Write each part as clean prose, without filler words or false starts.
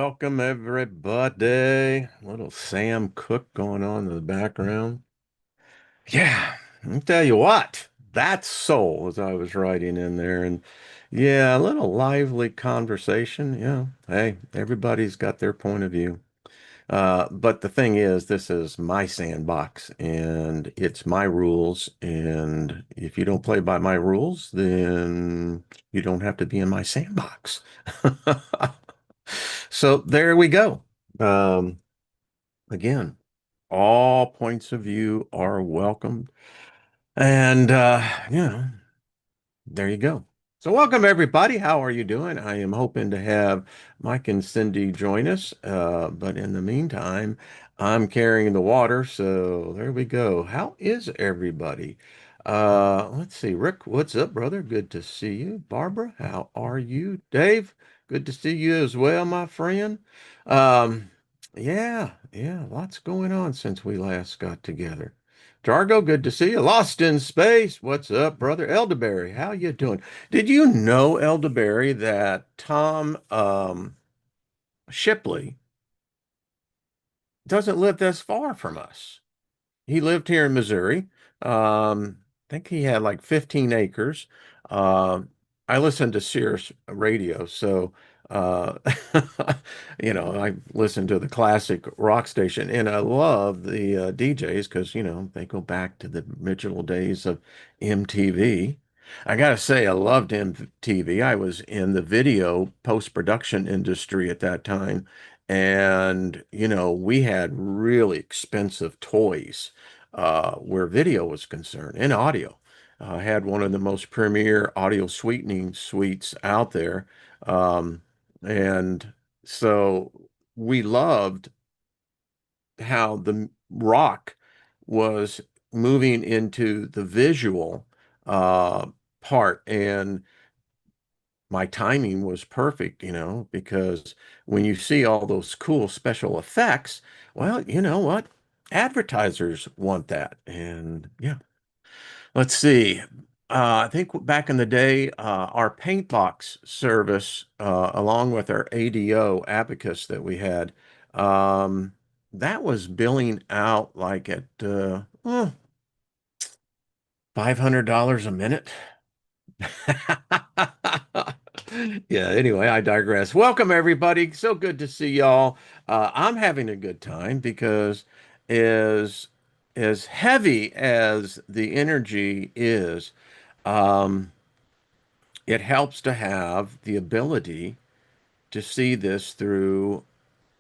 Welcome everybody. Little Sam Cooke going on in the background. Yeah, I'll tell you what, that's soul as I was writing in there. And yeah, a little lively conversation. Yeah. Hey, everybody's got their point of view. But the thing is, this is my sandbox and it's my rules. And if you don't play by my rules, then you don't have to be in my sandbox. So there we go. Um, again, all points of view are welcomed. And, there you go. So, welcome everybody. How are you doing? I am hoping to have Mike and Cindy join us. But in the meantime, I'm carrying the water. So, there we go. How is everybody? Let's see. Rick, what's up, brother? Good to see you. Barbara, how are you? Dave, good to see you as well, my friend. Um, yeah, lots going on since we last got together. Jargo, good to see you. Lost in Space. What's up, brother? Elderberry, how you doing? Did you know, Elderberry, that Tom Shipley doesn't live this far from us? He lived here in Missouri. I think he had like 15 acres. Um, I listened to Sirius radio, so uh, I listen to the classic rock station, and I love the DJs because they go back to the original days of MTV. I gotta say, I loved MTV. I was in the video post-production industry at that time, and we had really expensive toys where video was concerned and audio. I had one of the most premier audio sweetening suites out there. Um, and so we loved how the rock was moving into the visual uh, part. And my timing was perfect, because when you see all those cool special effects, well, you know what? Advertisers want that. And yeah, let's see. I think back in the day, our paint box service, along with our ADO Abacus that we had, um, that was billing out like at $500 a minute. Yeah, anyway, I digress. Welcome, everybody. So good to see y'all. I'm having a good time because as as heavy as the energy is, um, it helps to have the ability to see this through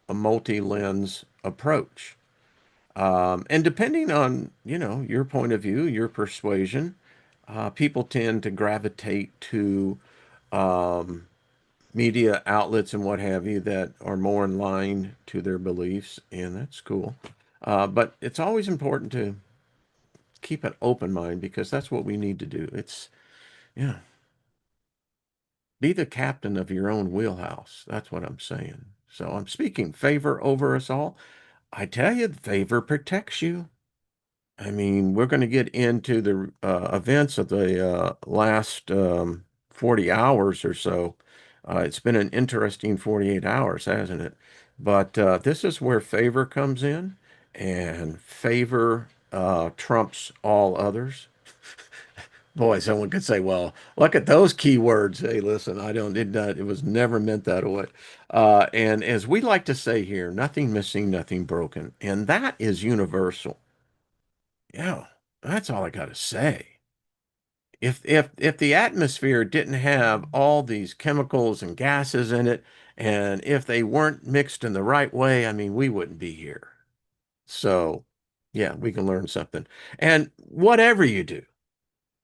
a multi-lens approach. And depending on, your point of view, your persuasion, people tend to gravitate to um, media outlets and what have you that are more in line to their beliefs, and that's cool. But it's always important to keep an open mind because that's what we need to do. Yeah, be the captain of your own wheelhouse. That's what I'm saying. So I'm speaking favor over us all. I tell you, favor protects you. I mean, we're going to get into the events of the last 40 hours or so. It's been an interesting 48 hours, hasn't it? But this is where favor comes in, and favor trumps all others. Boy, someone could say, well, look at those keywords. Hey, listen, I don't, it was never meant that way. And as we like to say here, nothing missing, nothing broken. And that is universal. Yeah, that's all I got to say. If the atmosphere didn't have all these chemicals and gases in it, and if they weren't mixed in the right way, I mean, we wouldn't be here. So, yeah, we can learn something. And whatever you do,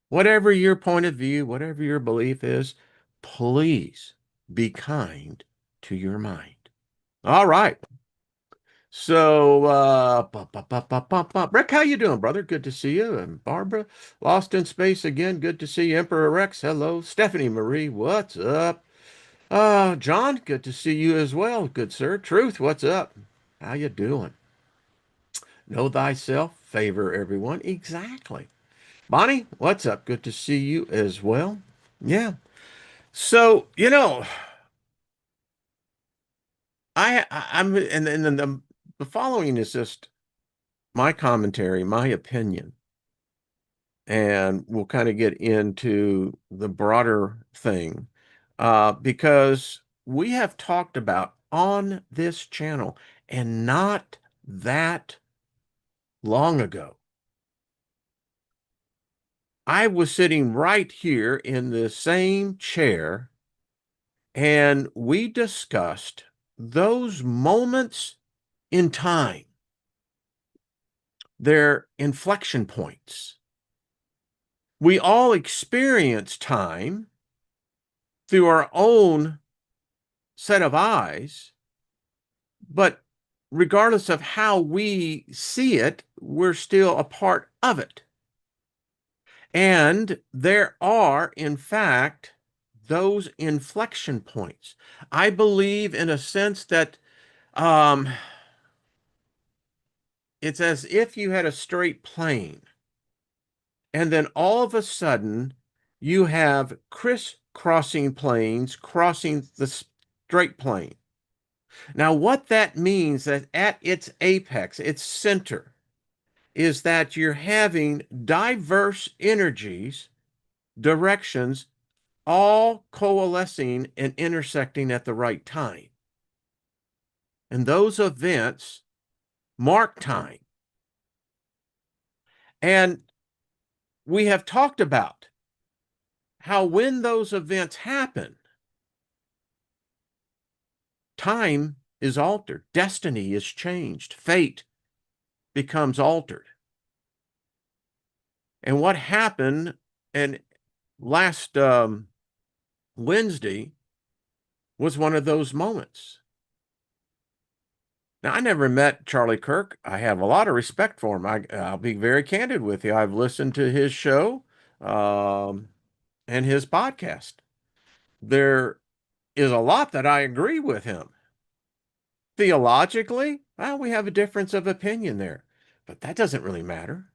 whatever your point of view, whatever your belief is, please be kind to your mind. All right. So, Rick, how you doing, brother? Good to see you. And Barbara, lost in space again. Good to see you. Emperor Rex, hello. Stephanie Marie, what's up? John, good to see you as well. Good sir. Truth, what's up? How you doing? Know thyself, favor everyone. Exactly. Bonnie, what's up? Good to see you as well. Yeah. So, and then the following is just my commentary, my opinion, and we'll kind of get into the broader thing, because we have talked about on this channel, and not that long ago, I was sitting right here in the same chair, and we discussed those moments in time, their inflection points. We all experience time through our own set of eyes, but regardless of how we see it, we're still a part of it. And there are, in fact, those inflection points. I believe, in a sense, that um, it's as if you had a straight plane, and then all of a sudden you have crisscrossing planes crossing the straight plane. Now, what that means, that at its apex, its center, is that you're having diverse energies, directions, all coalescing and intersecting at the right time. And those events mark time. And we have talked about how when those events happen, time is altered, destiny is changed, fate becomes altered. And what happened, and last Wednesday was one of those moments. Now, I never met Charlie Kirk. I have a lot of respect for him. I'll be very candid with you. I've listened to his show, um, and his podcast. There is a lot that I agree with him. Theologically, well, we have a difference of opinion there, but that doesn't really matter.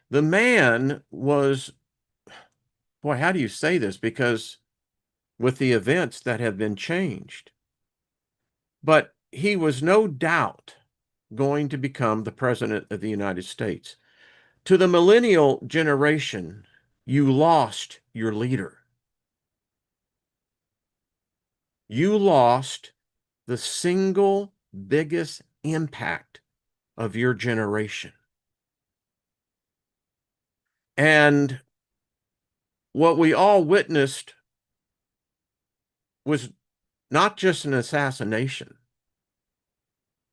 The man was, boy, how do you say this? Because with the events that have been changed, but he was no doubt going to become the president of the United States. To the millennial generation, you lost your leader. You lost the single biggest impact of your generation. And what we all witnessed was not just an assassination,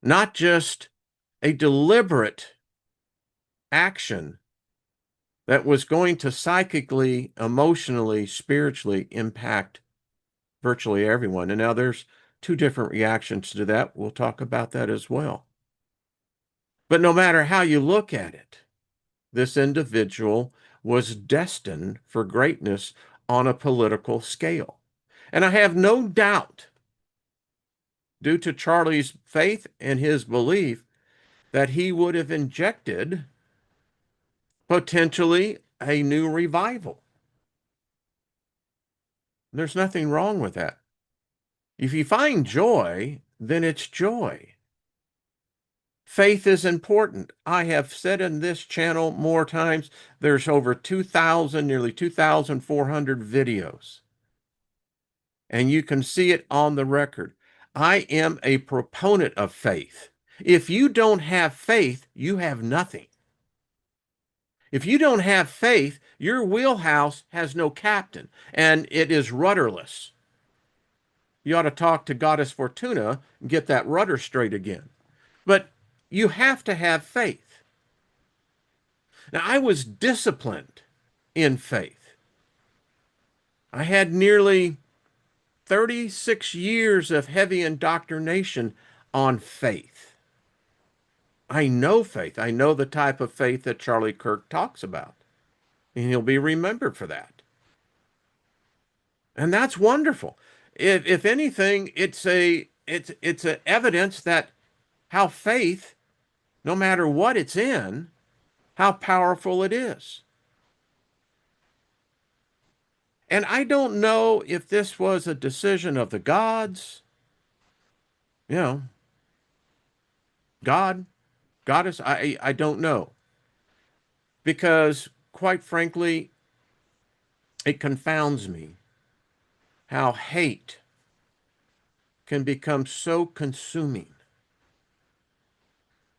not just a deliberate action that was going to psychically, emotionally, spiritually impact virtually everyone. And now there's two different reactions to that. We'll talk about that as well. But no matter how you look at it, this individual was destined for greatness on a political scale. And I have no doubt, due to Charlie's faith and his belief, that he would have injected potentially a new revival. There's nothing wrong with that. If you find joy, then it's joy. Faith is important. I have said in this channel more times, there's over 2,000, nearly 2,400 videos. And you can see it on the record. I am a proponent of faith. If you don't have faith, you have nothing. If you don't have faith, your wheelhouse has no captain and it is rudderless. You ought to talk to Goddess Fortuna and get that rudder straight again. But you have to have faith. Now, I was disciplined in faith. I had nearly 36 years of heavy indoctrination on faith. I know faith. I know the type of faith that Charlie Kirk talks about, and he'll be remembered for that. And that's wonderful. If anything, it's a evidence that how faith, no matter what it's in, how powerful it is. And I don't know if this was a decision of the gods, You know, God, Goddess, I don't know. Because quite frankly, it confounds me how hate can become so consuming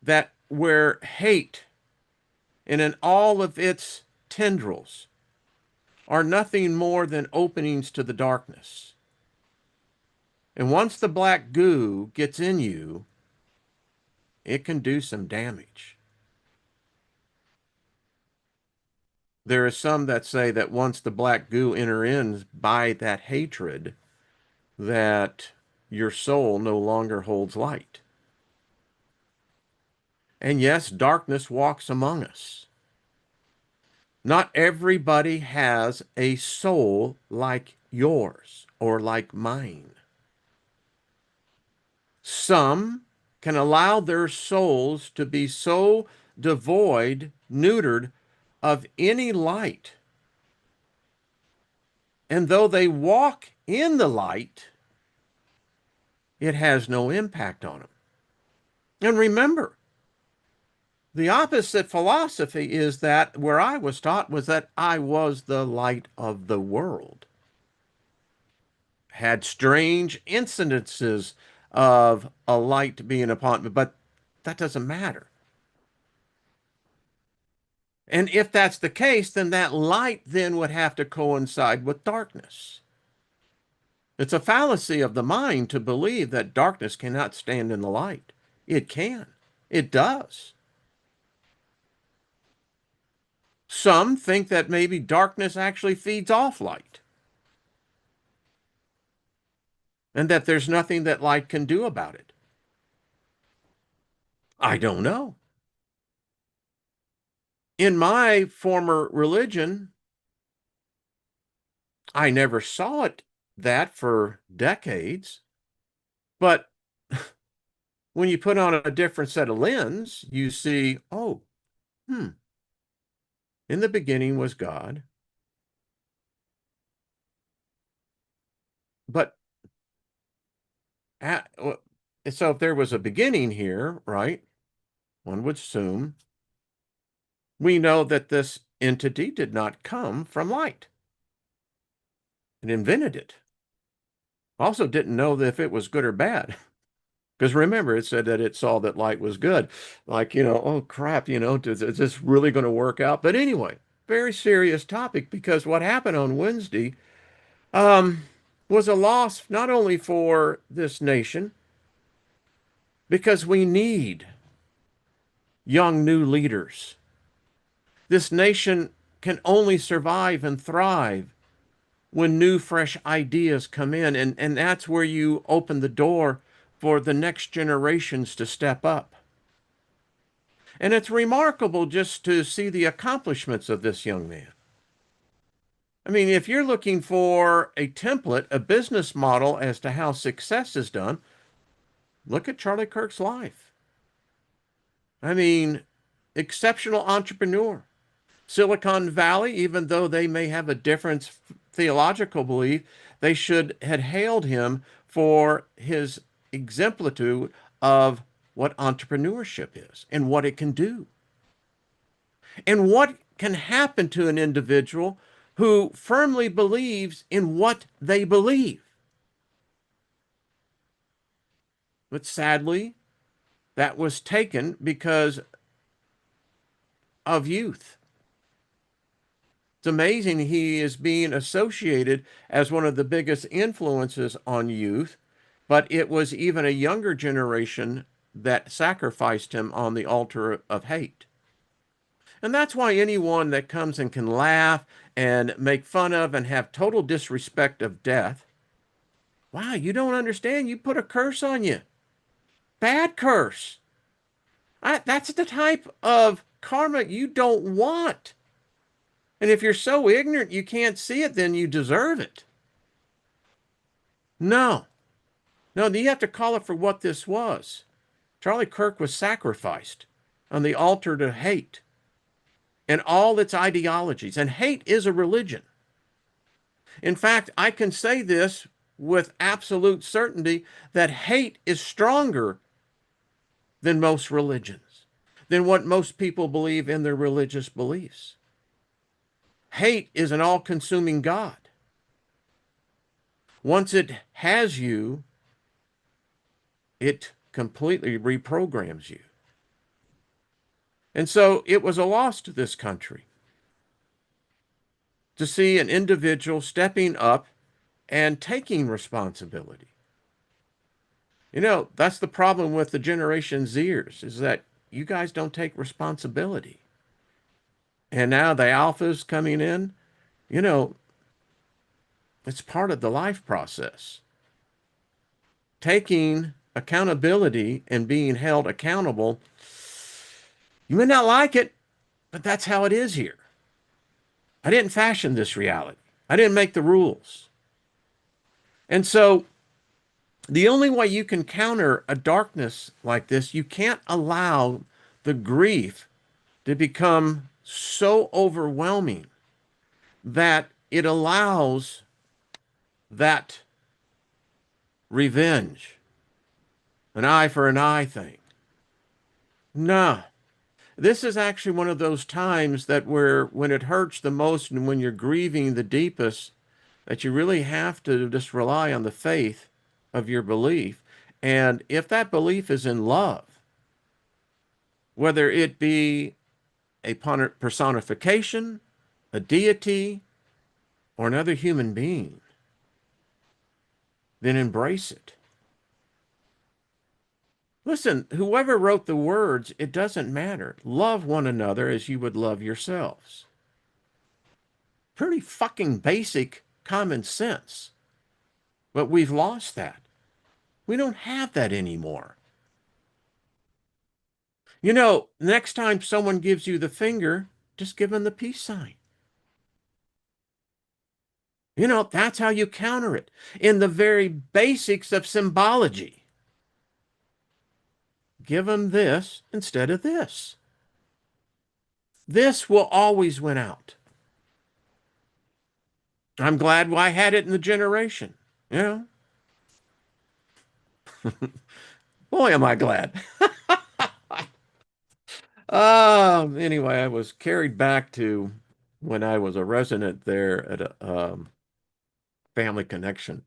that where hate and in all of its tendrils are nothing more than openings to the darkness. And once the black goo gets in you, it can do some damage. There are some that say that once the black goo enter in by that hatred, that your soul no longer holds light. And yes, darkness walks among us. Not everybody has a soul like yours or like mine. Some can allow their souls to be so devoid, neutered of any light. And though they walk in the light, it has no impact on them. And remember, the opposite philosophy is that where I was taught was that I was the light of the world. Had strange incidences of a light being upon me, but that doesn't matter. And if that's the case, then that light then would have to coincide with darkness. It's a fallacy of the mind to believe that darkness cannot stand in the light. It can. It does. Some think that maybe darkness actually feeds off light and that there's nothing that light can do about it. I don't know. In my former religion, I never saw it that for decades. But when you put on a different set of lens, you see, oh, in the beginning was God. But at, so if there was a beginning here, right, one would assume we know that this entity did not come from light. It invented it. Also didn't know that if it was good or bad. Because remember, it said that it saw that light was good. Like, oh crap, is this really going to work out? But anyway, very serious topic because what happened on Wednesday um, was a loss not only for this nation, because we need young new leaders. This nation can only survive and thrive when new, fresh ideas come in. And that's where you open the door for the next generations to step up. And it's remarkable just to see the accomplishments of this young man. I mean, if you're looking for a template, a business model as to how success is done, look at Charlie Kirk's life. I mean, exceptional entrepreneur. Silicon Valley, even though they may have a different theological belief, they should have hailed him for his exemplitude of what entrepreneurship is and what it can do. And what can happen to an individual who firmly believes in what they believe. But sadly, that was taken because of youth. It's amazing he is being associated as one of the biggest influences on youth, but it was even a younger generation that sacrificed him on the altar of hate. And that's why anyone that comes and can laugh and make fun of and have total disrespect of death, wow, you don't understand. You put a curse on you. Bad curse. That's the type of karma you don't want. And if you're so ignorant you can't see it, then you deserve it. No. No, you have to call it for what this was. Charlie Kirk was sacrificed on the altar to hate and all its ideologies. And hate is a religion. In fact, I can say this with absolute certainty that hate is stronger than most religions, than what most people believe in their religious beliefs. Hate is an all consuming God. Once it has you, it completely reprograms you. And so it was a loss to this country to see an individual stepping up and taking responsibility. You know, that's the problem with the Generation Zers is that you guys don't take responsibility. And now the alphas coming in, you know, it's part of the life process. Taking accountability and being held accountable, you may not like it, but that's how it is here. I didn't fashion this reality. I didn't make the rules. And so the only way you can counter a darkness like this, you can't allow the grief to become so overwhelming that it allows that revenge, an eye for an eye thing. No. This is actually one of those times that where when it hurts the most and when you're grieving the deepest, that you really have to just rely on the faith of your belief. And if that belief is in love, whether it be a personification, a deity, or another human being, then embrace it. Listen, whoever wrote the words, it doesn't matter. Love one another as you would love yourselves. Pretty fucking basic common sense. But we've lost that. We don't have that anymore. You know, next time someone gives you the finger, just give them the peace sign. You know, that's how you counter it in the very basics of symbology. Give them this instead of this. This will always win out. I'm glad I had it in the generation. You know, boy, am I glad. Anyway, I was carried back to when I was a resident there at a family connection.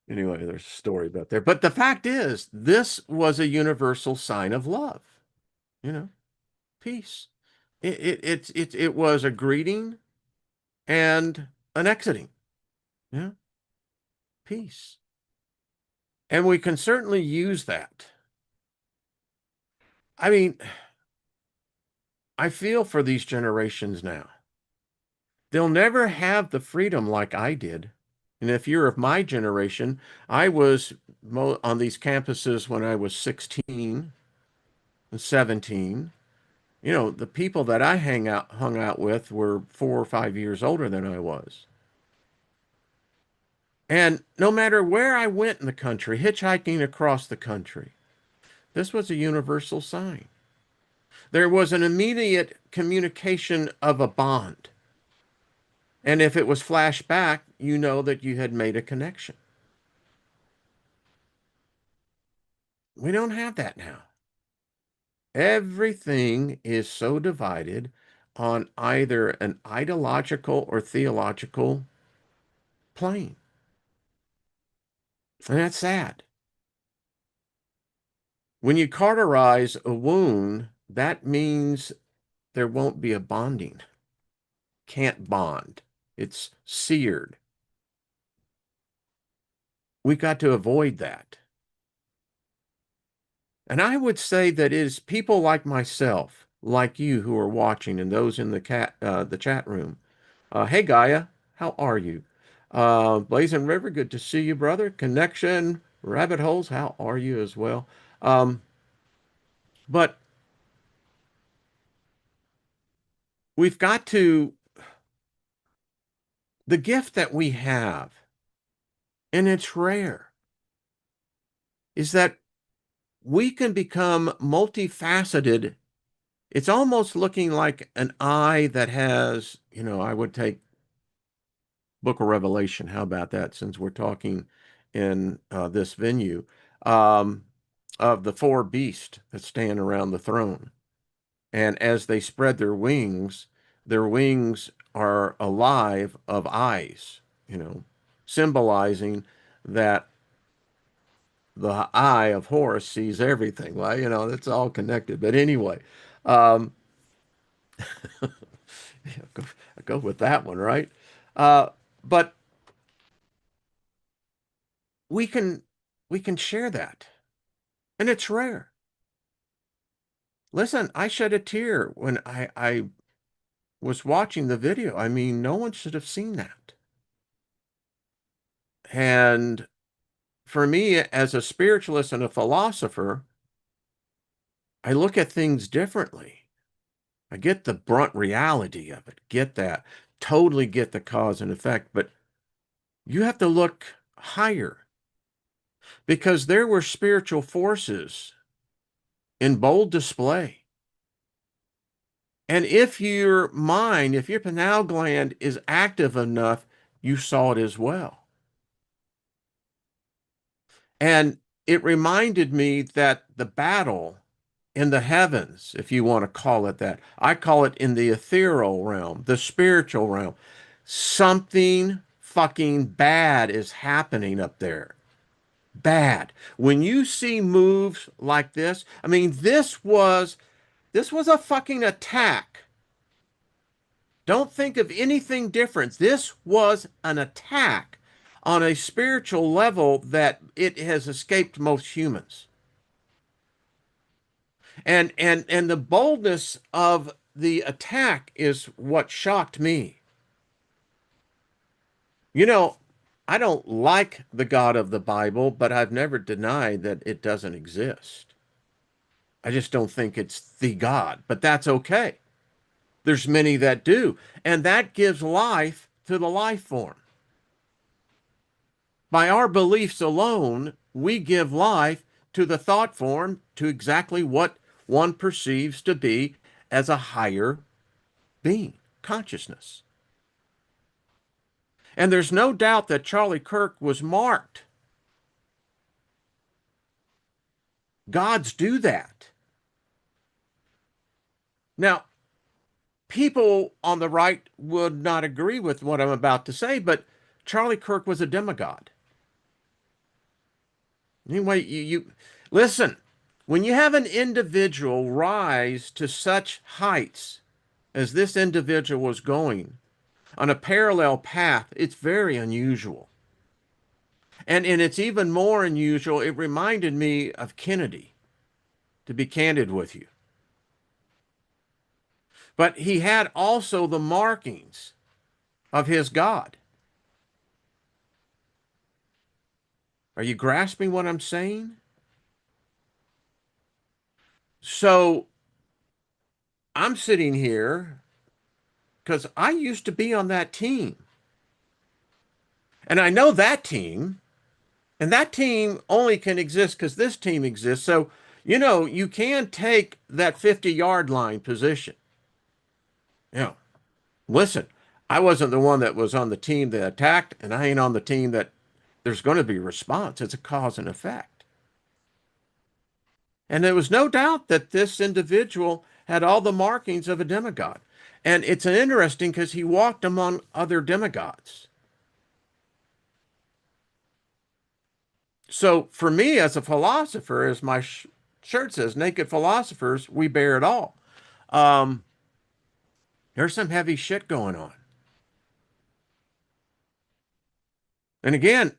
Anyway, there's a story about there. But the fact is, this was a universal sign of love, you know, peace. It was a greeting and an exiting, yeah, peace. And we can certainly use that. I mean, I feel for these generations now. They'll never have the freedom like I did. And if you're of my generation, I was on these campuses when I was 16 and 17. You know, the people that I hung out with were 4 or 5 years older than I was. And no matter where I went in the country, hitchhiking across the country, this was a universal sign. There was an immediate communication of a bond. And if it was flashed back, you know that you had made a connection. We don't have that now. Everything is so divided on either an ideological or theological plane. And that's sad. When you cauterize a wound, that means there won't be a bonding. Can't bond. It's seared. We've got to avoid that. And I would say that it is people like myself, like you who are watching, and those in the chat room. Hey Gaia, how are you? Blazing River, good to see you, brother. Connection, Rabbit Holes, how are you as well? But we've got to, the gift that we have, and it's rare, is that we can become multifaceted. It's almost looking like an eye that has, you know, I would take Book of Revelation. How about that? Since we're talking in this venue, um, of the four beasts that stand around the throne. And as they spread their wings are alive of eyes, symbolizing that the eye of Horus sees everything. Well, it's all connected. But anyway, um, yeah, go with that one, right? Uh, but we can we can share that, and it's rare. Listen, I shed a tear when I was watching the video. I mean, no one should have seen that. And for me, as a spiritualist and a philosopher, I look at things differently. I get the brunt reality of it, get that, totally get the cause and effect, but you have to look higher because there were spiritual forces in bold display. And if your pineal gland is active enough, you saw it as well. And it reminded me that the battle in the heavens, if you want to call it that, I call it in the ethereal realm, the spiritual realm, something fucking bad is happening up there. Bad. When you see moves like this, I mean, this was a fucking attack. Don't think of anything different. This was an attack on a spiritual level that it has escaped most humans. And the boldness of the attack is what shocked me. You know, I don't like the God of the Bible, but I've never denied that it doesn't exist. I just don't think it's the God, but that's okay. There's many that do, and that gives life to the life form. By our beliefs alone, we give life to the thought form, to exactly what one perceives to be as a higher being, consciousness. And there's no doubt that Charlie Kirk was marked. Gods do that. Now, people on the right would not agree with what I'm about to say, but Charlie Kirk was a demigod. Anyway, you listen, when you have an individual rise to such heights as this individual was going on a parallel path, it's very unusual. And it's even more unusual. It reminded me of Kennedy, to be candid with you. But he had also the markings of his God. Are you grasping what I'm saying? So I'm sitting here because I used to be on that team. And I know that team, and that team only can exist because this team exists. So, you can take that 50-yard line position. Yeah. Listen, I wasn't the one that was on the team that attacked, and I ain't on the team that there's going to be response. It's a cause and effect. And there was no doubt that this individual had all the markings of a demigod. And it's interesting because he walked among other demigods. So for me as a philosopher, as my shirt says, naked philosophers, we bear it all. Um, there's some heavy shit going on. And again,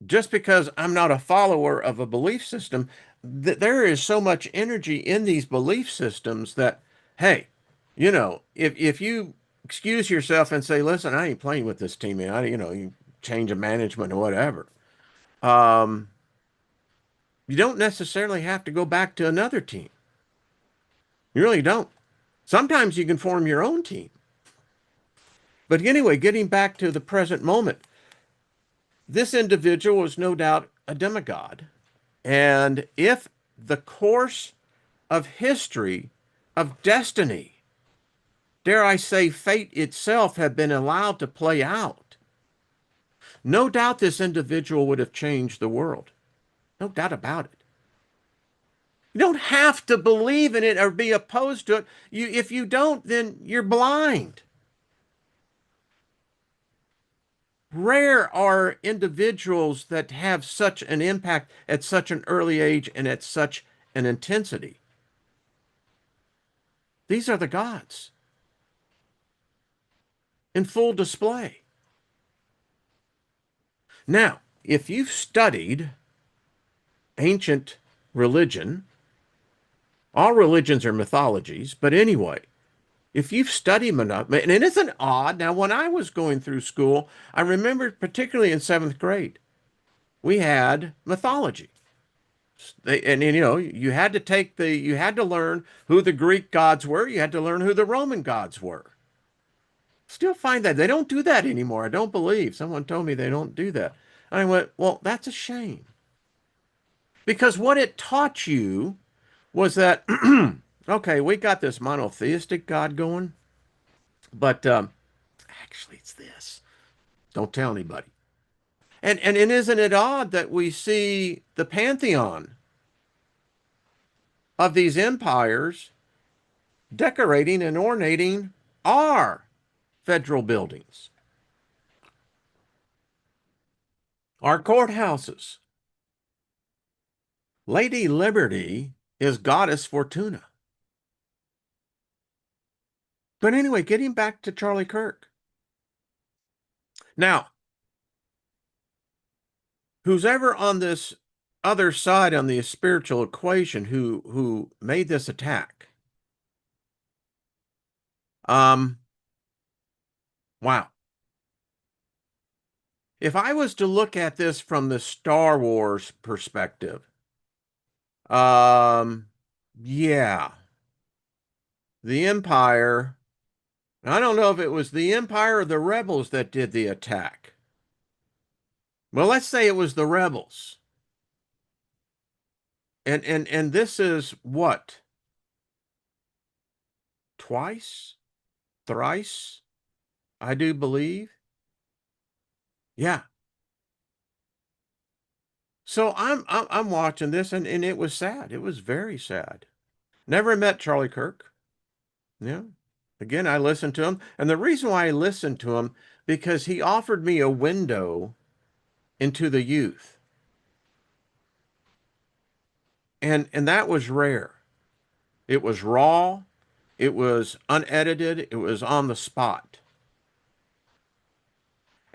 just because I'm not a follower of a belief system, there is so much energy in these belief systems that, hey, if you excuse yourself and say, listen, I ain't playing with this team, man. You change of management or whatever. Um, you don't necessarily have to go back to another team. You really don't. Sometimes you can form your own team. But anyway, getting back to the present moment, this individual was no doubt a demigod. And if the course of history, of destiny, dare I say fate itself, had been allowed to play out, No doubt this individual would have changed the world. No doubt about it. You don't have to believe in it or be opposed to it. If you don't, then you're blind. Rare are individuals that have such an impact at such an early age and at such an intensity. These are the gods in full display. Now, if you've studied ancient religion, all religions are mythologies, but anyway, if you've studied monogamy, and it isn't odd. Now, when I was going through school, I remember particularly in seventh grade, we had mythology. And you had to learn who the Greek gods were. You had to learn who the Roman gods were. Still find that they don't do that anymore. I don't believe. Someone told me they don't do that. I went, well, that's a shame. Because what it taught you was that, okay, we got this monotheistic God going, but actually it's this. Don't tell anybody. And isn't it odd that we see the pantheon of these empires decorating and ornating our federal buildings, our courthouses? Lady Liberty is Goddess Fortuna. But anyway, getting back to Charlie Kirk. Now, who's ever on this other side on the spiritual equation who made this attack, um, wow. If I was to look at this from the Star Wars perspective, um, yeah, the Empire. I don't know if it was the Empire or the Rebels that did the attack. Well, let's say it was the Rebels. And this is what? Twice? Thrice? I do believe. Yeah. So I'm watching this and it was sad. It was very sad. Never met Charlie Kirk. Yeah. Again, I listened to him. And the reason why I listened to him, because he offered me a window into the youth. And that was rare. It was raw, it was unedited, it was on the spot.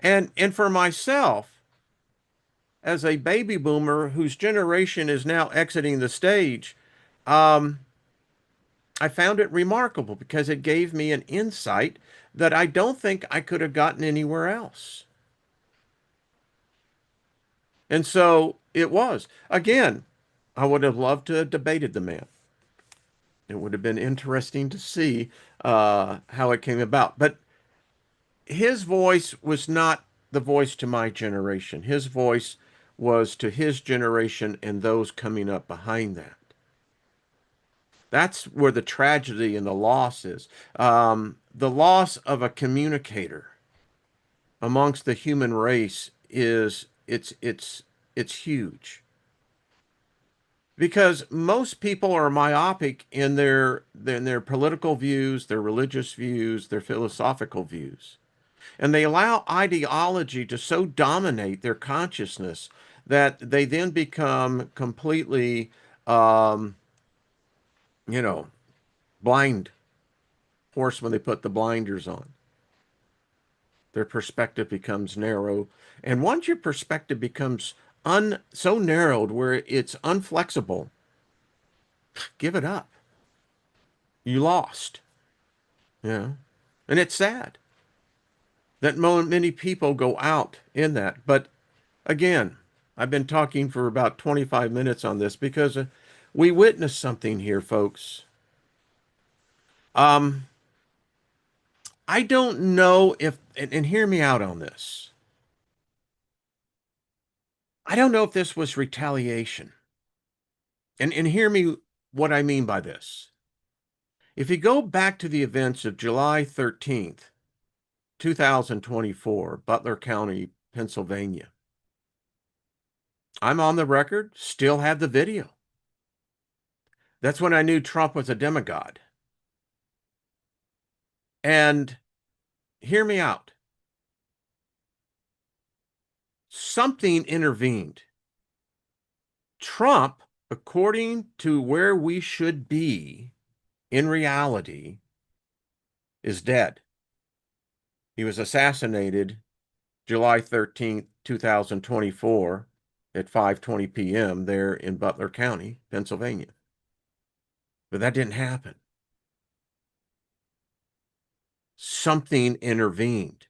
And for myself, as a baby boomer whose generation is now exiting the stage, um, I found it remarkable because it gave me an insight that I don't think I could have gotten anywhere else. And so it was. Again, I would have loved to have debated the man. It would have been interesting to see how it came about. But his voice was not the voice to my generation. His voice was to his generation and those coming up behind that. That's where the tragedy and the loss is. The loss of a communicator amongst the human race is it's huge because most people are myopic in their political views, their religious views, their philosophical views. And they allow ideology to so dominate their consciousness that they then become completely, um, you know, blind horse when they put the blinders on. Their perspective becomes narrow. And once your perspective becomes so narrowed where it's unflexible, give it up. You lost. Yeah. And it's sad that many people go out in that. But again, I've been talking for about 25 minutes on this because we witnessed something here, folks. Um, I don't know if, and hear me out on this. I don't know if this was retaliation. And hear me what I mean by this. If you go back to the events of July 13th, 2024, Butler County, Pennsylvania. I'm on the record, still have the video. That's when I knew Trump was a demigod. And hear me out. Something intervened. Trump, according to where we should be in reality, is dead. He was assassinated July 13th, 2024 at 5:20 p.m. there in Butler County, Pennsylvania. But that didn't happen. Something intervened.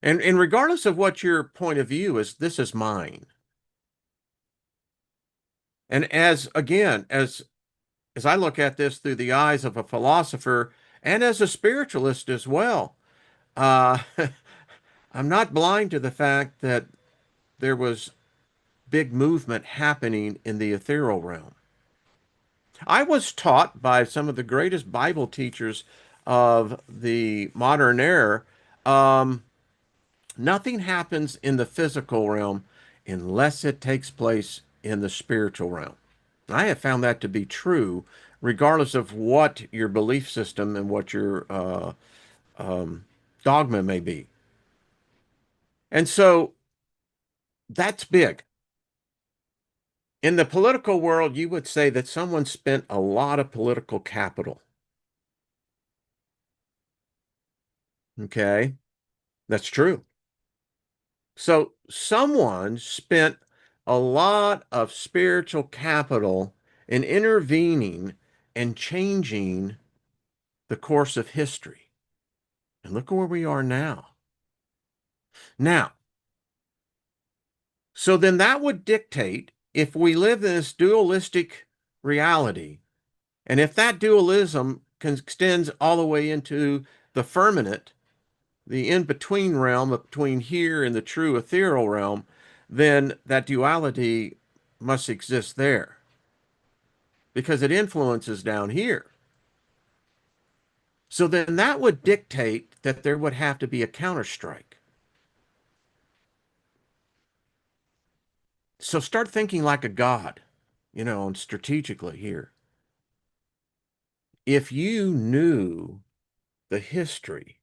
And regardless of what your point of view is, this is mine. And as again, as I look at this through the eyes of a philosopher and as a spiritualist as well, uh, I'm not blind to the fact that there was big movement happening in the ethereal realm. I was taught by some of the greatest Bible teachers of the modern era. Um, Nothing happens in the physical realm unless it takes place in the spiritual realm. I have found that to be true, regardless of what your belief system and what your dogma may be. And so that's big. In the political world, you would say that someone spent a lot of political capital. Okay, that's true. So someone spent a lot of spiritual capital in intervening and changing the course of history. And look where we are now. Now, so then that would dictate if we live in this dualistic reality, and if that dualism extends all the way into the firmament, the in-between realm between here and the true ethereal realm, then that duality must exist there because it influences down here. So then that would dictate that there would have to be a counterstrike. So start thinking like a god, and strategically here. If you knew the history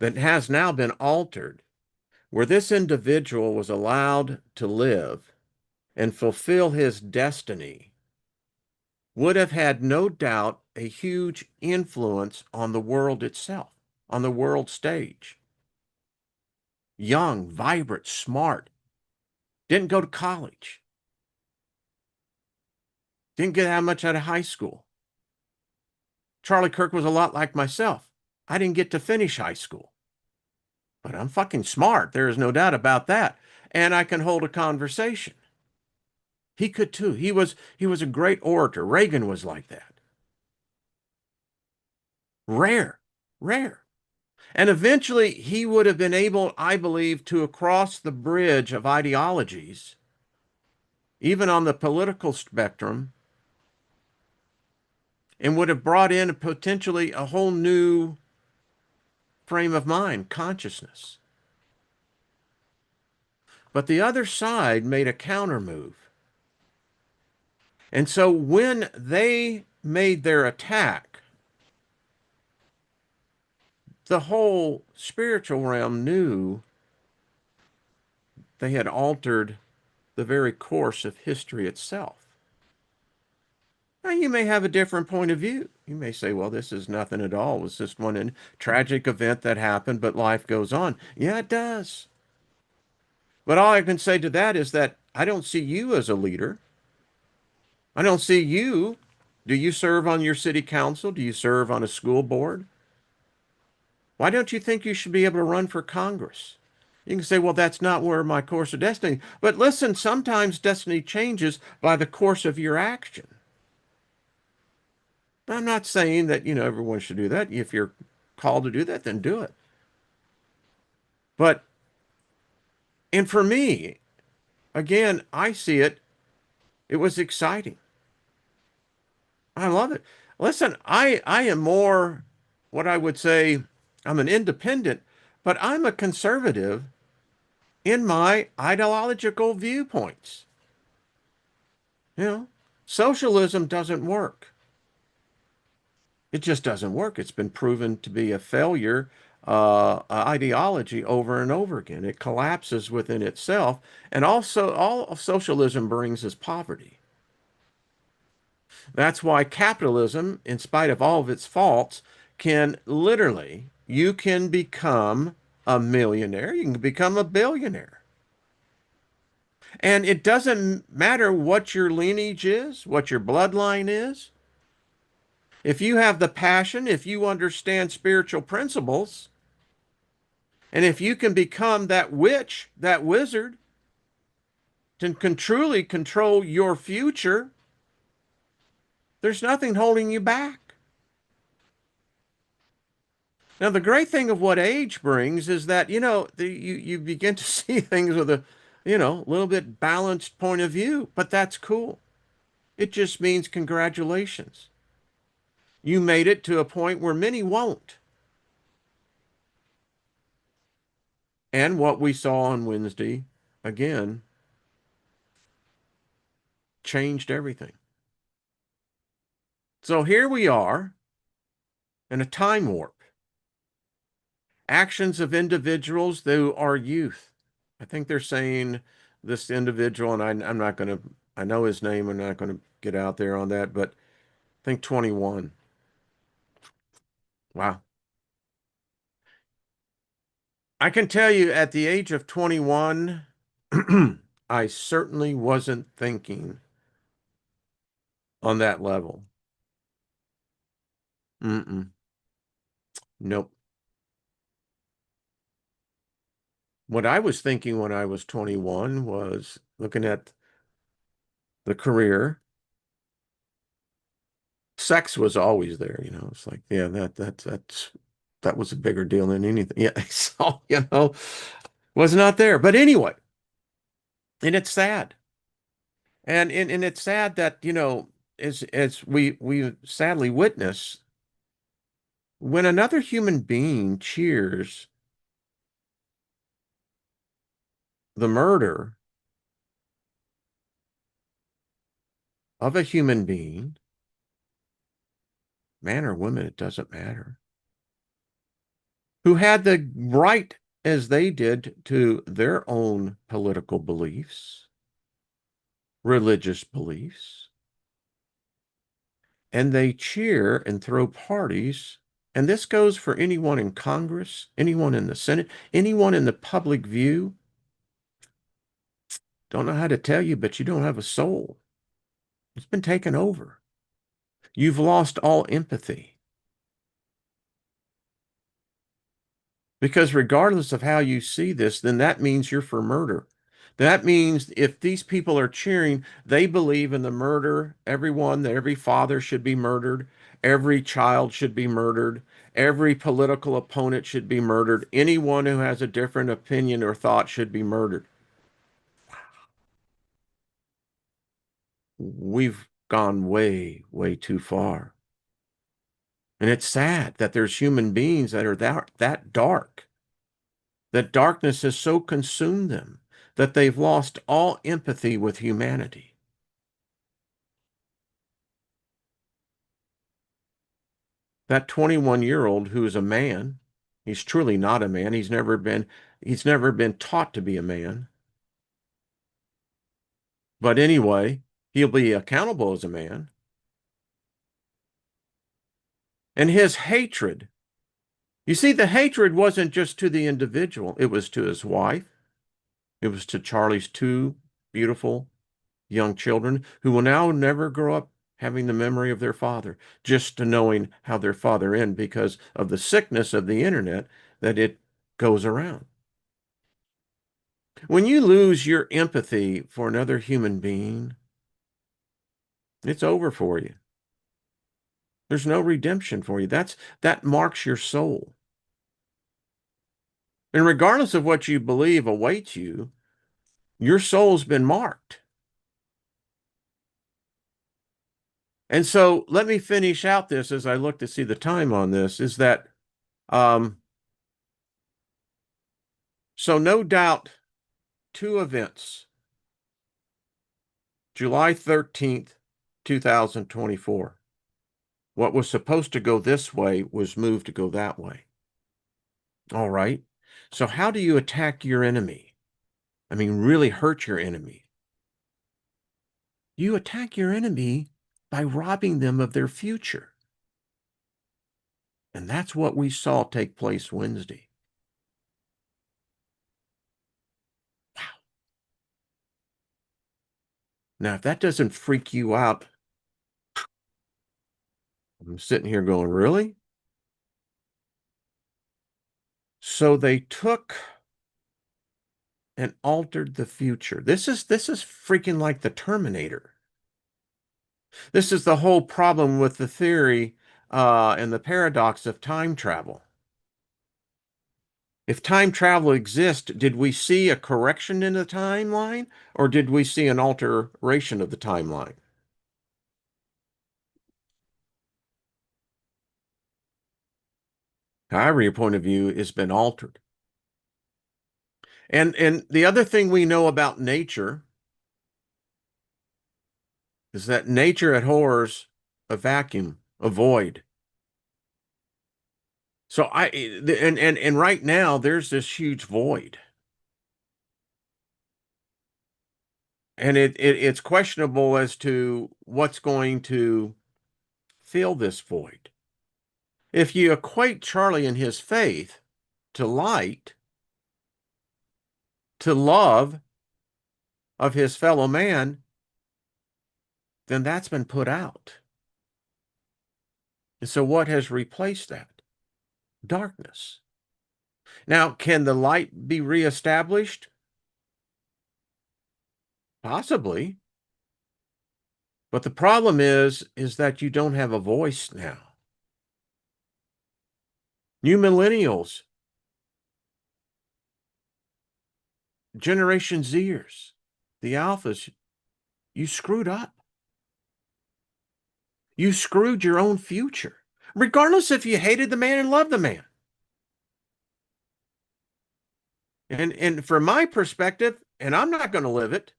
that has now been altered, where this individual was allowed to live and fulfill his destiny, would have had no doubt a huge influence on the world itself, on the world stage. Young, vibrant, smart, didn't go to college, didn't get that much out of high school. Charlie Kirk was a lot like myself. I didn't get to finish high school, but I'm fucking smart. There is no doubt about that. And I can hold a conversation. He could too. He was a great orator. Reagan was like that. Rare, rare. And eventually he would have been able, I believe, to cross the bridge of ideologies, even on the political spectrum, and would have brought in potentially a whole new frame of mind, consciousness. But the other side made a counter move. And so when they made their attack, the whole spiritual realm knew they had altered the very course of history itself. Now, you may have a different point of view. You may say, well, this is nothing at all. It was just one tragic event that happened, but life goes on. Yeah, it does. But all I can say to that is that I don't see you as a leader. I don't see you. Do you serve on your city council? Do you serve on a school board? Why don't you think you should be able to run for Congress? You can say, well, that's not where my course of destiny. But listen, sometimes destiny changes by the course of your action. I'm not saying that, everyone should do that. If you're called to do that, then do it. But, and for me, again, I see it, it was exciting. I love it. Listen, I am more what I would say, I'm an independent, but I'm a conservative in my ideological viewpoints. You know, socialism doesn't work. It just doesn't work. It's been proven to be a failure ideology over and over again. It collapses within itself. And also, all of socialism brings is poverty. That's why capitalism, in spite of all of its faults, can literally, you can become a millionaire, you can become a billionaire. And it doesn't matter what your lineage is, what your bloodline is. If you have the passion, if you understand spiritual principles, and if you can become that witch, that wizard, can truly control your future, there's nothing holding you back. Now, the great thing of what age brings is that, you begin to see things with a, little bit balanced point of view, but that's cool. It just means congratulations. You made it to a point where many won't. And what we saw on Wednesday, again, changed everything. So here we are in a time warp. Actions of individuals who are youth. I think they're saying this individual, and I'm not going to, I know his name, I'm not going to get out there on that, but I think 21. Wow. I can tell you at the age of 21, I certainly wasn't thinking on that level. Mm-mm. Nope. What I was thinking when I was 21 was looking at the career. Sex was always there, It's like, yeah, that was a bigger deal than anything. Yeah, so, was not there. But anyway, and it's sad. And it's sad that, as we sadly witness, when another human being cheers the murder of a human being, man or woman, it doesn't matter, who had the right as they did to their own political beliefs, religious beliefs, and they cheer and throw parties. And this goes for anyone in Congress, anyone in the Senate, anyone in the public view. Don't know how to tell you, but you don't have a soul. It's been taken over. You've lost all empathy. Because regardless of how you see this, then that means you're for murder. That means if these people are cheering, they believe in the murder. Everyone, every father should be murdered. Every child should be murdered. Every political opponent should be murdered. Anyone who has a different opinion or thought should be murdered. We've gone way, way too far. And it's sad that there's human beings that are that dark, that darkness has so consumed them that they've lost all empathy with humanity. That 21-year-old who is a man, he's truly not a man. He's never been taught to be a man. But anyway, he'll be accountable as a man. And his hatred, you see, the hatred wasn't just to the individual, it was to his wife. It was to Charlie's two beautiful young children who will now never grow up having the memory of their father, just to knowing how their father ended because of the sickness of the internet that it goes around. When you lose your empathy for another human being, it's over for you. There's no redemption for you. That marks your soul. And regardless of what you believe awaits you, your soul's been marked. And so let me finish out this as I look to see the time on this, is that um, So no doubt two events. July 13th, 2024. What was supposed to go this way was moved to go that way. All right. So how do you attack your enemy? I mean, really hurt your enemy. You attack your enemy by robbing them of their future. And that's what we saw take place Wednesday. Wow. Now, if that doesn't freak you out, I'm sitting here going, really? So they took and altered the future. This is freaking like the Terminator. This is the whole problem with the theory and the paradox of time travel. If time travel exists, did we see a correction in the timeline or did we see an alteration of the timeline? However, your point of view has been altered. And the other thing we know about nature is that nature abhors a vacuum, a void. So and right now there's this huge void. And it's questionable as to what's going to fill this void. If you equate Charlie and his faith to light, to love of his fellow man, then that's been put out. And so what has replaced that? Darkness. Now, can the light be reestablished? Possibly. But the problem is that you don't have a voice now. You millennials, Generation Zers, the alphas, you screwed up. You screwed your own future, regardless if you hated the man and loved the man. And from my perspective, and I'm not going to live it,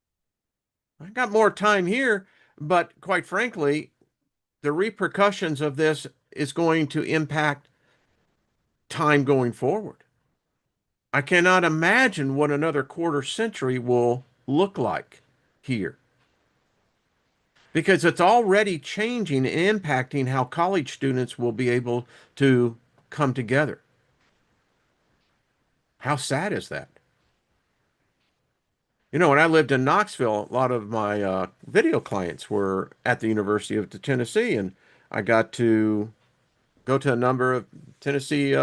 I got more time here, but quite frankly, the repercussions of this is going to impact time going forward. I cannot imagine what another quarter century will look like here because it's already changing and impacting how college students will be able to come together. How sad is that? You know, when I lived in Knoxville, a lot of my video clients were at the University of Tennessee, and I got to go to a number of Tennessee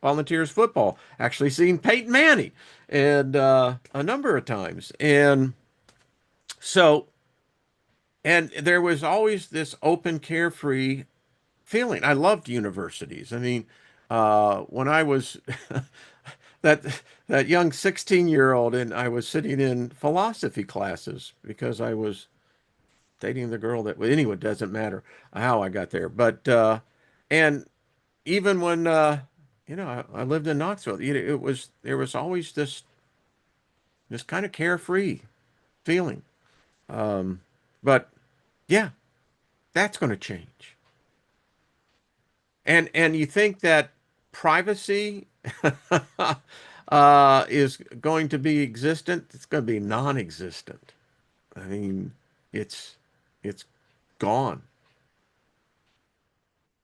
Volunteers football. Actually, seen Peyton Manning and a number of times, and so and there was always this open, carefree feeling. I loved universities. I mean, when I was that young 16-year-old, and I was sitting in philosophy classes because I was dating the girl that, well, anyway, it doesn't matter how I got there. But and even when I lived in Knoxville, it was there was always this kind of carefree feeling. But yeah, that's going to change. And you think that privacy is going to be existent? It's going to be non-existent. I mean, it's it's gone.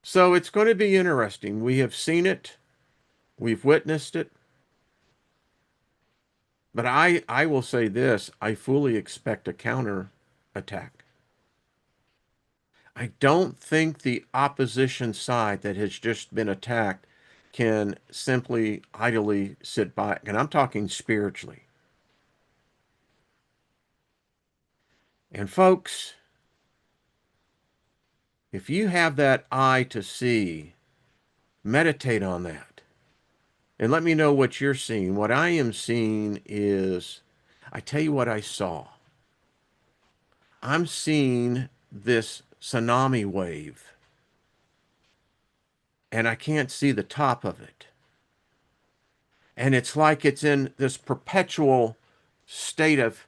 So it's going to be interesting. We have seen it, we've witnessed it, but I will say this, I fully expect a counter attack. I don't think the opposition side that has just been attacked can simply idly sit by. And I'm talking spiritually. And folks, if you have that eye to see, meditate on that. And let me know what you're seeing. What I am seeing is, I tell you what I saw. I'm seeing this tsunami wave, and I can't see the top of it. And it's like it's in this perpetual state of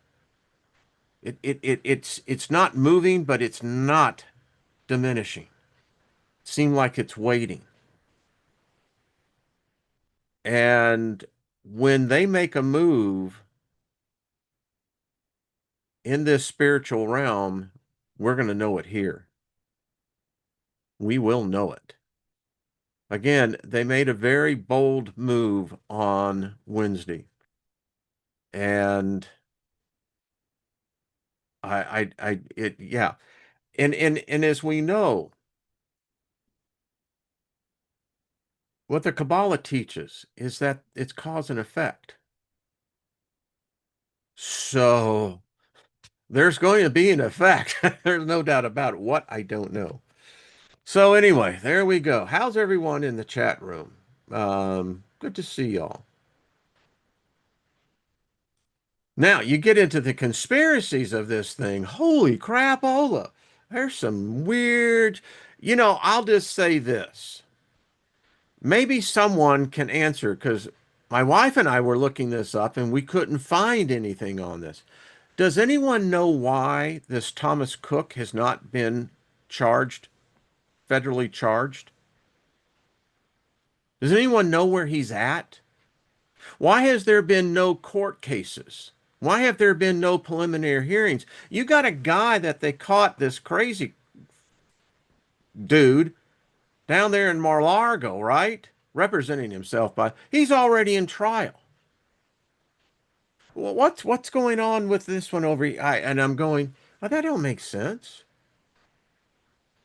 it's not moving, but it's not diminishing. Seem like it's waiting. And when they make a move in this spiritual realm, we're going to know it here. We will know it. Again, they made a very bold move on Wednesday. And yeah. And as we know, what the Kabbalah teaches is that it's cause and effect. So there's going to be an effect. There's no doubt about it. What? I don't know. So anyway, there we go. How's everyone in the chat room? Good to see y'all. Now you get into the conspiracies of this thing. Holy crapola. There's some weird, I'll just say this. Maybe someone can answer because my wife and I were looking this up and we couldn't find anything on this. Does anyone know why this Thomas Cook has not been charged, federally charged? Does anyone know where he's at? Why has there been no court cases? Why have there been no preliminary hearings? You got a guy that they caught, this crazy dude down there in Mar-a-Lago, right? Representing himself by, he's already in trial. Well, what's going on with this one over here? And I'm going, oh, that don't make sense.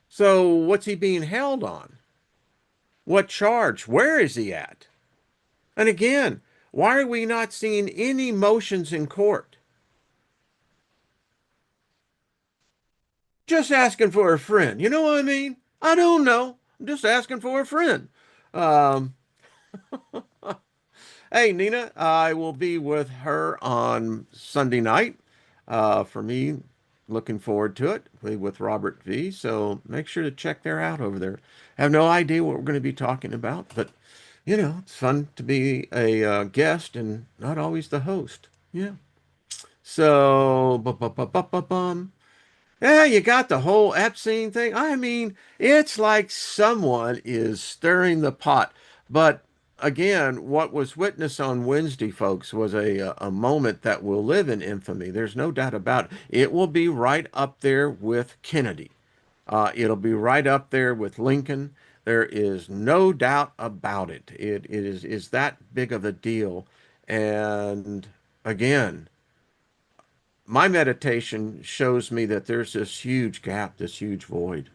So what's he being held on? What charge? Where is he at? And again, why are we not seeing any motions in court? Just asking for a friend. You know what I mean? I don't know. I'm just asking for a friend. Um, hey, Nina, I will be with her on Sunday night. For me, looking forward to it. Be with Robert V. So make sure to check there out over there. I have no idea what we're going to be talking about, but it's fun to be a guest and not always the host. Yeah. So, bum. Yeah, you got the whole Epstein thing. I mean, it's like someone is stirring the pot. But again, what was witnessed on Wednesday, folks, was a moment that will live in infamy. There's no doubt about it. It will be right up there with Kennedy. It'll be right up there with Lincoln. There is no doubt about it. It is that big of a deal. And again, my meditation shows me that there's this huge gap, this huge void.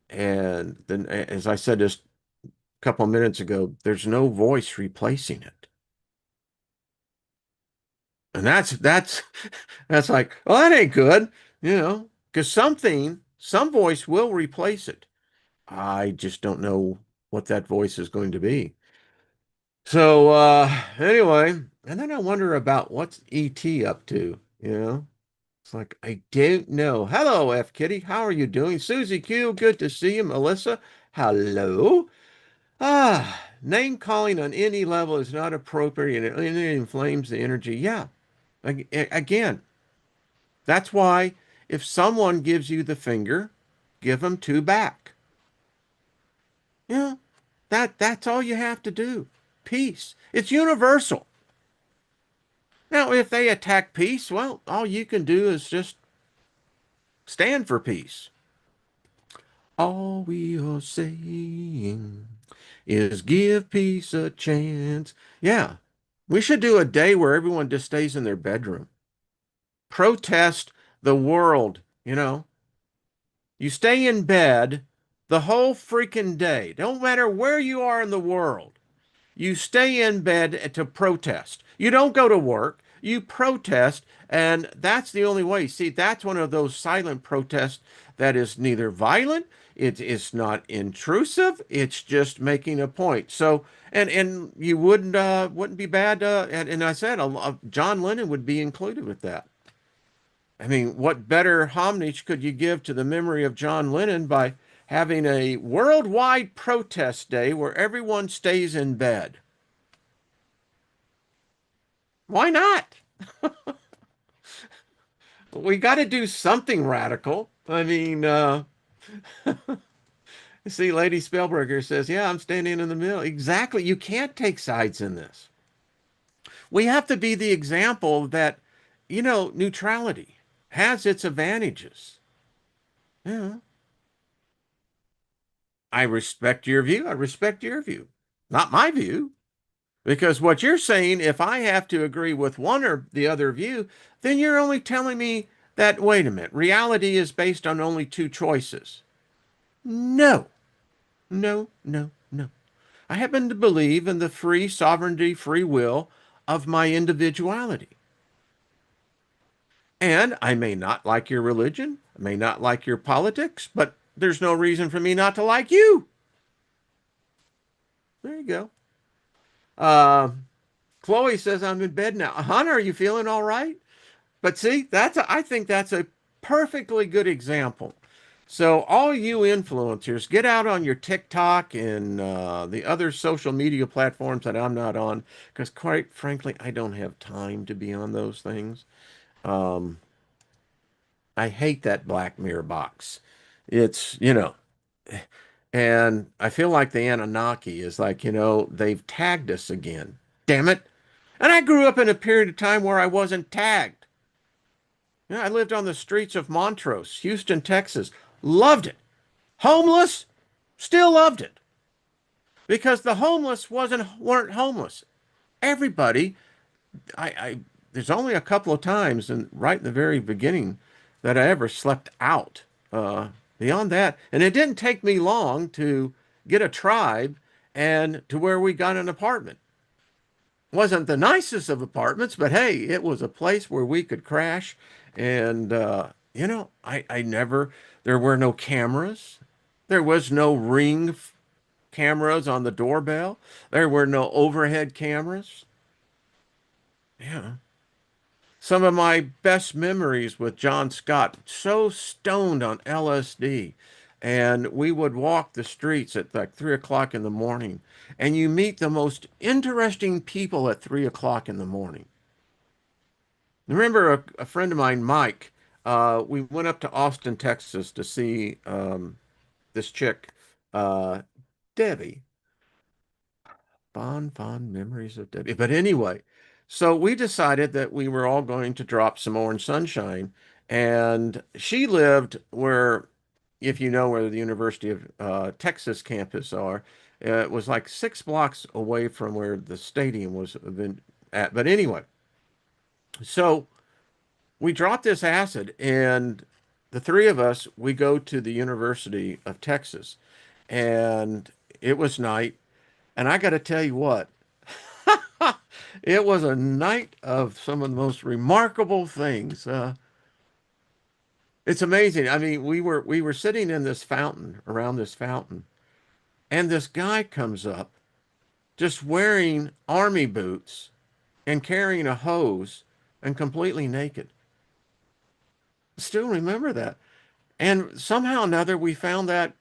And then, as I said just a couple of minutes ago, there's no voice replacing it. And that's that's like, well, that ain't good, because some voice will replace it. I just don't know what that voice is going to be. So anyway, and then I wonder about what's ET up to. It's like, I don't know. Hello, F Kitty. How are you doing? Susie Q, good to see you. Melissa, hello. Name calling on any level is not appropriate and it inflames the energy. Yeah. Again, that's why if someone gives you the finger, give them two back. Yeah. That's all you have to do. Peace. It's universal. Now, if they attack peace, well, all you can do is just stand for peace. All we are saying is give peace a chance. Yeah, we should do a day where everyone just stays in their bedroom. Protest the world, You stay in bed the whole freaking day. Don't matter where you are in the world. You stay in bed to protest. You don't go to work. You protest, and that's the only way. See, that's one of those silent protests that is neither violent, it's not intrusive, it's just making a point. So, and you wouldn't be bad. And I said John Lennon would be included with that. I mean, what better homage could you give to the memory of John Lennon by having a worldwide protest day where everyone stays in bed? Why not? We got to do something radical. I mean, see, Lady Spellberger says, yeah, I'm standing in the middle. Exactly. You can't take sides in this. We have to be the example that, neutrality has its advantages. Yeah. I respect your view. I respect your view. Not my view. Because what you're saying, if I have to agree with one or the other view, then you're only telling me that, wait a minute, reality is based on only two choices. No, no, no, no. I happen to believe in the free sovereignty, free will of my individuality. And I may not like your religion, I may not like your politics, but there's no reason for me not to like you. There you go. Uh, Chloe says I'm in bed now. Hunter, are you feeling all right? But see, I think that's a perfectly good example. So all you influencers, get out on your TikTok and the other social media platforms that I'm not on, because quite frankly, I don't have time to be on those things. Um, I hate that Black Mirror box. It's, and I feel like the Anunnaki is like, they've tagged us again. Damn it. And I grew up in a period of time where I wasn't tagged. I lived on the streets of Montrose, Houston, Texas. Loved it. Homeless, still loved it. Because the homeless weren't homeless. Everybody, I there's only a couple of times and right in the very beginning that I ever slept out. Beyond that, and it didn't take me long to get a tribe and to where we got an apartment. Wasn't the nicest of apartments, but hey, it was a place where we could crash. And, I never, there were no cameras. There was no cameras on the doorbell. There were no overhead cameras. Yeah. Some of my best memories with John Scott, so stoned on LSD. And we would walk the streets at like 3 o'clock in the morning. And you meet the most interesting people at 3 o'clock in the morning. Remember a friend of mine, Mike, we went up to Austin, Texas to see this chick, uh, Debbie. Fond memories of Debbie. But anyway, so we decided that we were all going to drop some orange sunshine. And she lived where, if you know where the University of Texas campus are, it was like 6 blocks away from where the stadium was at. But anyway, so we dropped this acid, and the three of us, we go to the University of Texas, and it was night. And I got to tell you what, it was a night of some of the most remarkable things. It's amazing. I mean, we were sitting in this fountain, around this fountain, and this guy comes up just wearing army boots and carrying a hose and completely naked. Still remember that. And somehow or another, we found that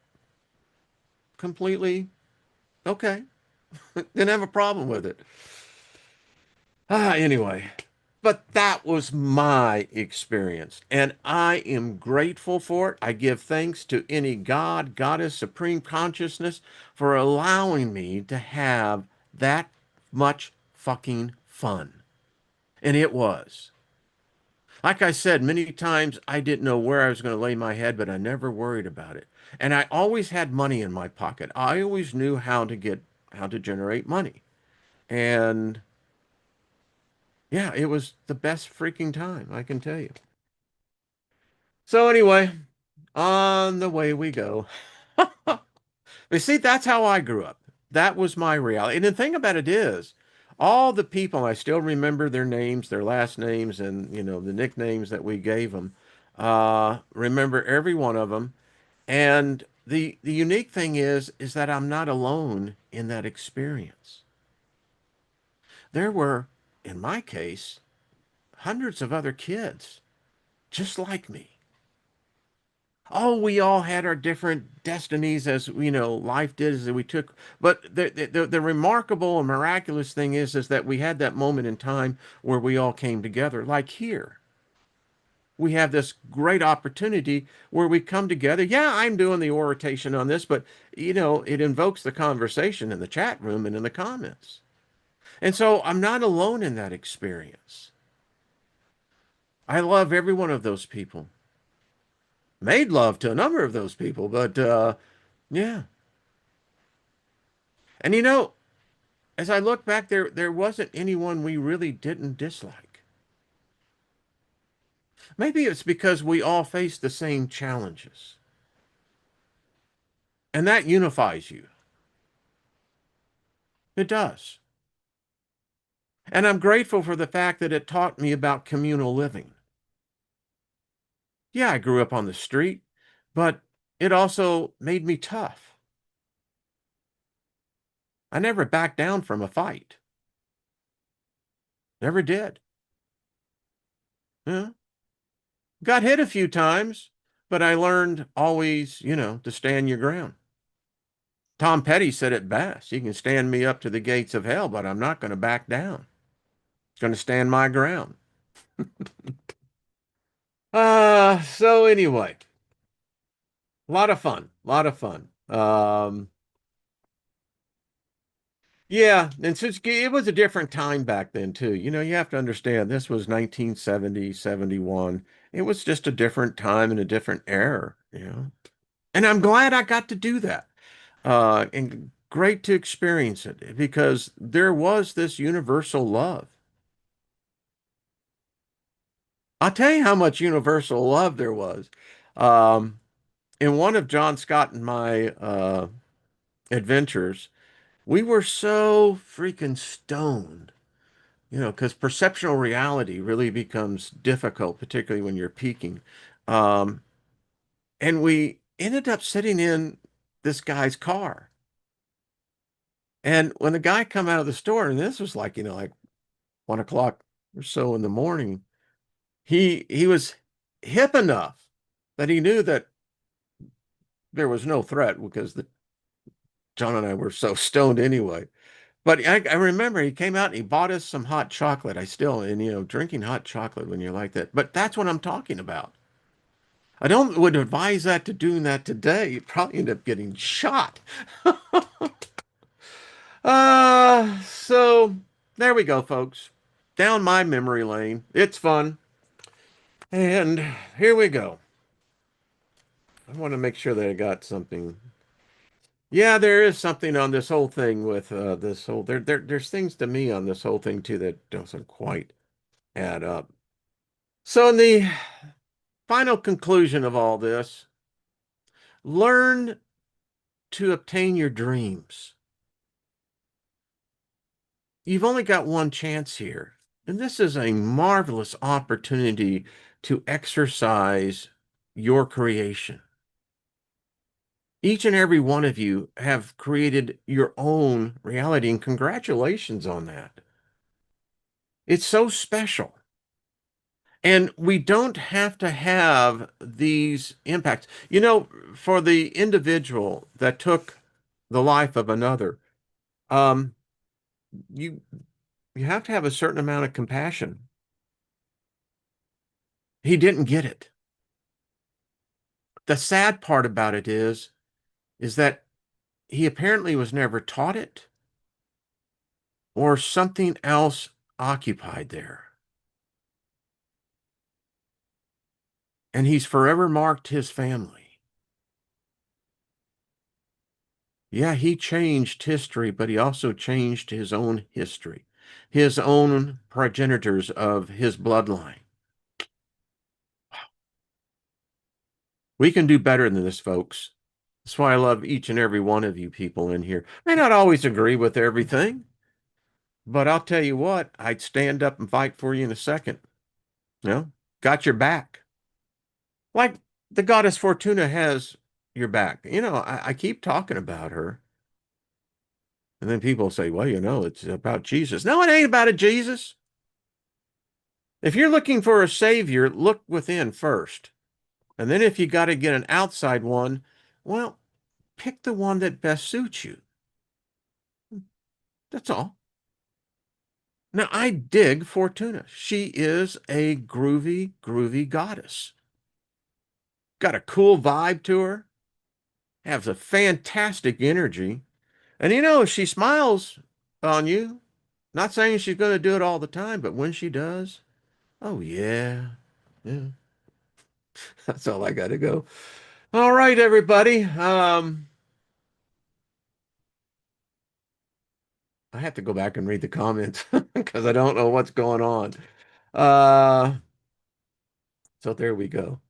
completely okay. Didn't have a problem with it. Anyway, but that was my experience, and I am grateful for it. I give thanks to any God, Goddess, Supreme Consciousness for allowing me to have that much fucking fun. And it was. Like I said, many times I didn't know where I was going to lay my head, but I never worried about it. And I always had money in my pocket. I always knew how to generate money. And yeah, it was the best freaking time, I can tell you. So anyway, on the way we go. You see, that's how I grew up. That was my reality. And the thing about it is, all the people, I still remember their names, their last names, and the nicknames that we gave them. Remember every one of them. And the unique thing is that I'm not alone in that experience. There were, in my case, hundreds of other kids just like me. Oh, we all had our different destinies as life did as we took. But the remarkable and miraculous thing is that we had that moment in time where we all came together. Like here, we have this great opportunity where we come together. Yeah, I'm doing the oration on this, but it invokes the conversation in the chat room and in the comments. And so I'm not alone in that experience. I love every one of those people. Made love to a number of those people, but yeah. And as I look back there wasn't anyone we really didn't dislike. Maybe it's because we all face the same challenges. And that unifies you. It does. And I'm grateful for the fact that it taught me about communal living. Yeah, I grew up on the street, but it also made me tough. I never backed down from a fight. Never did. Yeah. Got hit a few times, but I learned always, to stand your ground. Tom Petty said it best. You can stand me up to the gates of hell, but I'm not going to back down. It's going to stand my ground. So anyway, a lot of fun, a lot of fun. Yeah, and since it was a different time back then too. You have to understand this was 1970, 71. It was just a different time and a different era. And I'm glad I got to do that. And great to experience it because there was this universal love. I'll tell you how much universal love there was. Um, in one of John Scott and my adventures, we were so freaking stoned, because perceptual reality really becomes difficult, particularly when you're peaking. Um, and we ended up sitting in this guy's car. And when the guy come out of the store, and this was like 1 o'clock or so in the morning, he was hip enough that he knew that there was no threat because John and I were so stoned anyway. But I remember he came out and he bought us some hot chocolate. I still, and drinking hot chocolate when you're like that. But that's what I'm talking about. I don't would advise that to doing that today. You probably end up getting shot. So there we go, folks. Down my memory lane. It's fun. And here we go. I want to make sure that I got something. Yeah, there is something on this whole thing with this whole there's things to me on this whole thing too that doesn't quite add up. So in the final conclusion of all this, learn to obtain your dreams. You've only got one chance here, and this is a marvelous opportunity to exercise your creation. Each and every one of you have created your own reality, and congratulations on that. It's so special. And we don't have to have these impacts. For the individual that took the life of another, um, you you have to have a certain amount of compassion. He didn't get it. The sad part about it is that he apparently was never taught it or something else occupied there. And he's forever marked his family. Yeah, he changed history, but he also changed his own history, his own progenitors of his bloodline. We can do better than this, folks. That's why I love each and every one of you people in here. I may not always agree with everything, but I'll tell you what, I'd stand up and fight for you in a second. Got your back. Like the goddess Fortuna has your back. I keep talking about her. And then people say, well, it's about Jesus. No, it ain't about a Jesus. If you're looking for a savior, look within first. And then if you got to get an outside one, well, pick the one that best suits you. That's all. Now, I dig Fortuna. She is a groovy, groovy goddess. Got a cool vibe to her, has a fantastic energy. And she smiles on you. Not saying she's going to do it all the time, but when she does, oh, yeah. Yeah. That's all I got to go. All right, everybody. I have to go back and read the comments because I don't know what's going on. Uh, so there we go.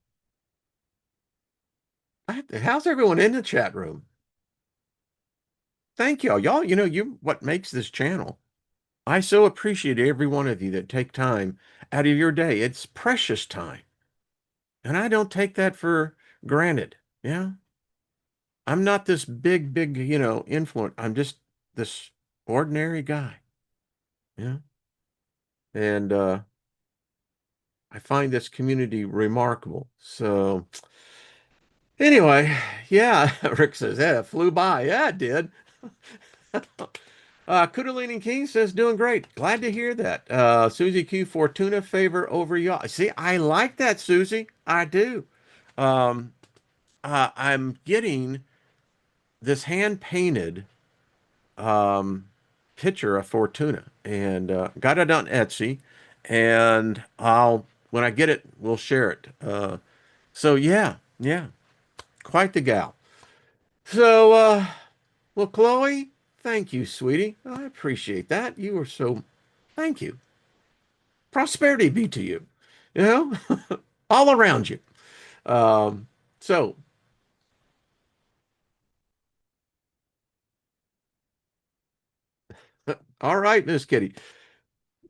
How's everyone in the chat room? Thank y'all. Y'all, you what makes this channel. I so appreciate every one of you that take time out of your day. It's precious time. And I don't take that for granted. Yeah. I'm not this big, big, influence. I'm just this ordinary guy. Yeah. And I find this community remarkable. So anyway, yeah, Rick says, yeah, it flew by. Yeah, it did. Kundalini King says, doing great. Glad to hear that. Susie Q, Fortuna favor over y'all. See, I like that, Susie. I do. Um, I'm getting this hand painted um, picture of Fortuna and got it on Etsy. And when I get it, we'll share it. So yeah, yeah, quite the gal. So, well, Chloe, thank you, sweetie. I appreciate that. You were so, thank you. Prosperity be to you, you know, all around you. Um, so, all right, Miss Kitty.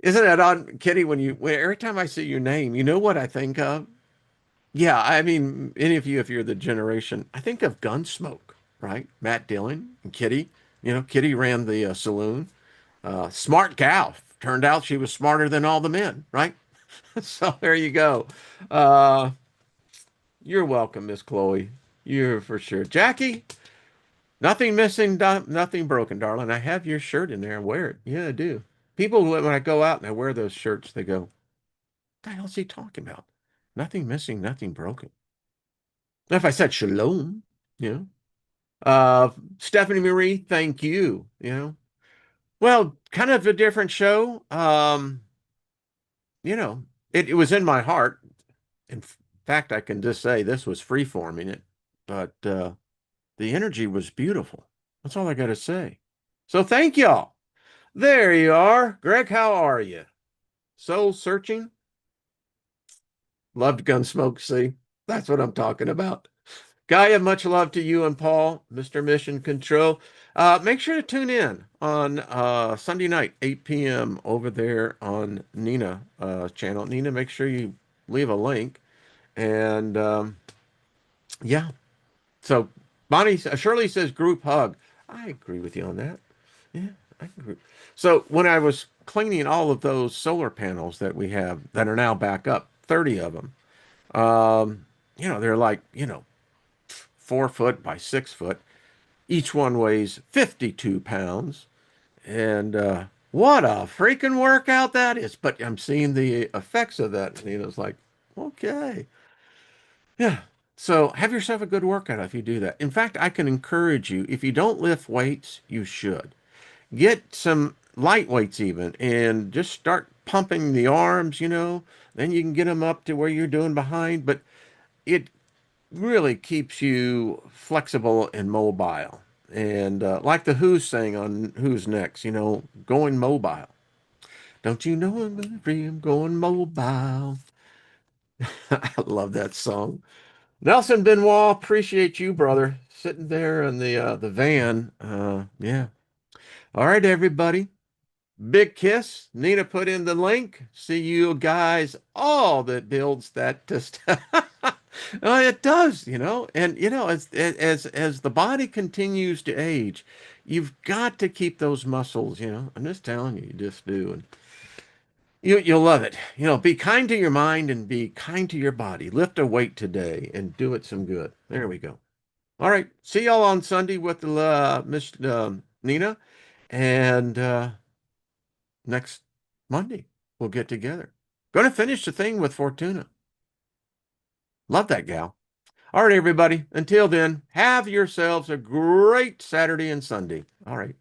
Isn't that odd, Kitty, every time I see your name, you know what I think of? Yeah, I mean, any of you, if you're the generation, I think of Gunsmoke, right? Matt Dillon and Kitty. Kitty ran the saloon. Smart gal. Turned out she was smarter than all the men, right? So there you go. Uh, you're welcome, Miss Chloe. You're for sure. Jackie, nothing missing, nothing broken, darling. I have your shirt in there. Wear it. Yeah, I do. People, when I go out and I wear those shirts, they go, what the hell is he talking about? Nothing missing, nothing broken. If I said shalom, you know. Stephanie Marie, thank you. Well, kind of a different show. You know, it was in my heart. In fact, I can just say this was free forming it, but the energy was beautiful. That's all I got to say. So thank y'all. There you are. Greg, how are you? Soul searching? Loved Gunsmoke, see? That's what I'm talking about. Gaia, much love to you and Paul, Mr. Mission Control. Make sure to tune in on Sunday night, 8 p.m. over there on Nina channel. Nina, make sure you leave a link. And yeah, so Bonnie, Shirley says group hug. I agree with you on that. Yeah, I agree. So when I was cleaning all of those solar panels that we have that are now back up, 30 of them, they're like, 4 foot by 6 foot. Each one weighs 52 pounds. And what a freaking workout that is. But I'm seeing the effects of that. And it's like, okay. Yeah. So have yourself a good workout if you do that. In fact, I can encourage you, if you don't lift weights, you should. Get some light weights even and just start pumping the arms. Then you can get them up to where you're doing behind. But it really keeps you flexible and mobile. And like the Who's saying on Who's Next, going mobile. Don't you know I'm going mobile? I love that song. Nelson Benoit, appreciate you, brother, sitting there in the van. Yeah. All right, everybody. Big kiss. Nina put in the link. See you guys. All that builds that just it does, and as the body continues to age, you've got to keep those muscles, I'm just telling you, you just do. And You'll love it. Be kind to your mind and be kind to your body. Lift a weight today and do it some good. There we go. All right. See y'all on Sunday with the Miss Nina, and next Monday we'll get together. Going to finish the thing with Fortuna. Love that gal. All right, everybody. Until then, have yourselves a great Saturday and Sunday. All right.